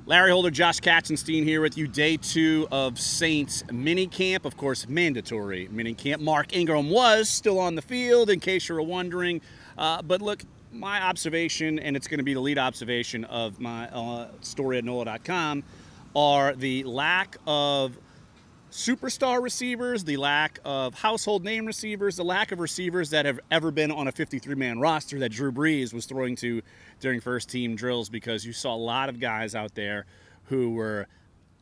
Larry Holder, Josh Katzenstein here with you. Day 2 of Saints minicamp. Of course, mandatory minicamp. Mark Ingram was still on the field, in case you were wondering. But look, my observation, and it's going to be the lead observation of my story at NOLA.com, are the lack of superstar receivers, the lack of household name receivers, the lack of receivers that have ever been on a 53-man roster that Drew Brees was throwing to during first-team drills, because you saw a lot of guys out there who were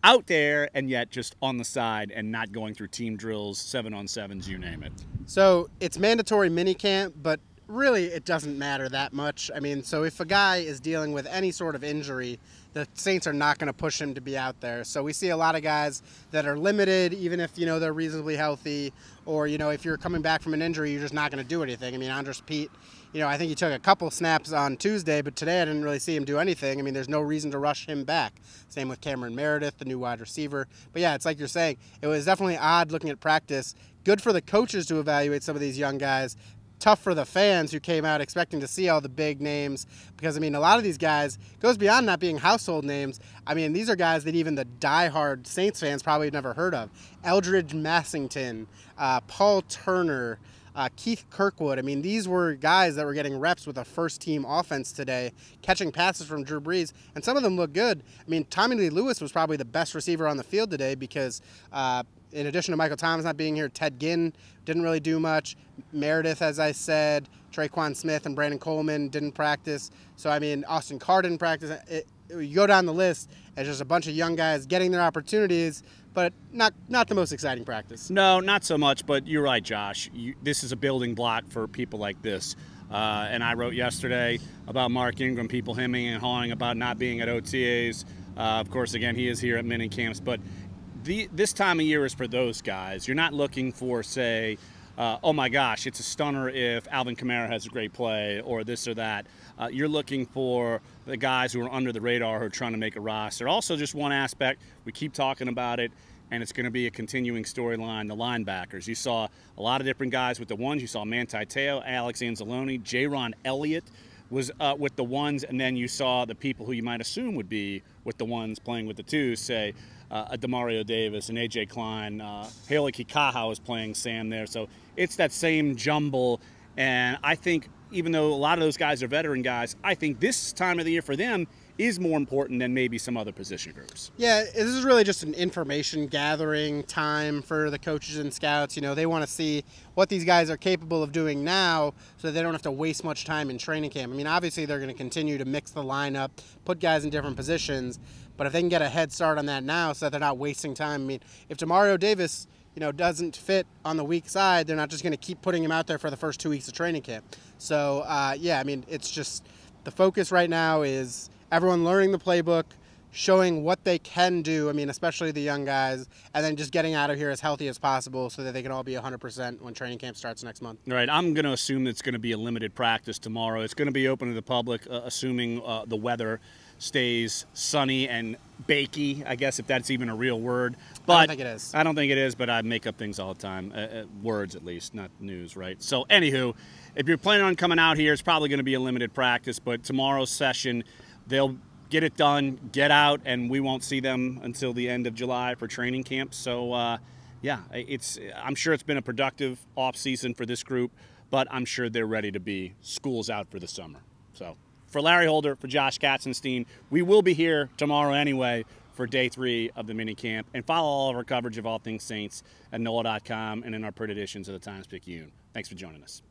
out there and yet just on the side and not going through team drills, 7-on-7s, you name it. So it's mandatory minicamp, but really it doesn't matter that much. I mean, so if a guy is dealing with any sort of injury, the Saints are not going to push him to be out there. So we see a lot of guys that are limited, even if, they're reasonably healthy, or, if you're coming back from an injury, you're just not going to do anything. I mean, Andres Pete, I think he took a couple snaps on Tuesday, but today I didn't really see him do anything. I mean, there's no reason to rush him back. Same with Cameron Meredith, the new wide receiver. But yeah, it's like you're saying, it was definitely odd looking at practice. Good for the coaches to evaluate some of these young guys. Tough for the fans who came out expecting to see all the big names, because, a lot of these guys goes beyond not being household names. These are guys that even the diehard Saints fans probably have never heard of. Eldridge Massington, Paul Turner, Keith Kirkwood. These were guys that were getting reps with a first-team offense today, catching passes from Drew Brees, and some of them look good. Tommy Lee Lewis was probably the best receiver on the field today, because in addition to Michael Thomas not being here, Ted Ginn didn't really do much. Meredith, as I said, Traquan Smith and Brandon Coleman didn't practice. So, Austin Carr didn't practice. You go down the list, it's just a bunch of young guys getting their opportunities, but not the most exciting practice. No, not so much, but you're right, Josh. This is a building block for people like this. And I wrote yesterday about Mark Ingram, people hemming and hawing about not being at OTAs. Of course, again, he is here at minicamps, but this time of year is for those guys. You're not looking for, say, oh my gosh, it's a stunner if Alvin Kamara has a great play or this or that. You're looking for the guys who are under the radar who are trying to make a roster. Also, just one aspect, we keep talking about it, and it's going to be a continuing storyline, the linebackers. You saw a lot of different guys with the ones. You saw Manti Te'o, Alex Anzalone, Jaron Elliott was with the ones, and then you saw the people who you might assume would be with the ones playing with the twos, say a Demario Davis and A.J. Klein. Haley Kikaha was playing Sam there. So it's that same jumble, and I think even though a lot of those guys are veteran guys, I think this time of the year for them is more important than maybe some other position groups. Yeah, this is really just an information gathering time for the coaches and scouts. They want to see what these guys are capable of doing now so that they don't have to waste much time in training camp. Obviously they're going to continue to mix the lineup, put guys in different positions, but if they can get a head start on that now so that they're not wasting time. If Demario Davis, doesn't fit on the weak side, they're not just going to keep putting him out there for the first 2 weeks of training camp. So, yeah, it's just the focus right now is everyone learning the playbook, showing what they can do, especially the young guys, and then just getting out of here as healthy as possible so that they can all be 100% when training camp starts next month. All right, I'm going to assume it's going to be a limited practice tomorrow. It's going to be open to the public, assuming the weather stays sunny and bakey, I guess, if that's even a real word. But I don't think it is. I don't think it is, but I make up things all the time. Words, at least, not news, right? So, anywho, if you're planning on coming out here, it's probably going to be a limited practice, but tomorrow's session, they'll get it done, get out, and we won't see them until the end of July for training camp. So, yeah, I'm sure it's been a productive off-season for this group, but I'm sure they're ready to be schools out for the summer. So, for Larry Holder, for Josh Katzenstein, we will be here tomorrow anyway for day 3 of the minicamp. And follow all of our coverage of all things Saints at NOLA.com and in our print editions of the Times-Picayune. Thanks for joining us.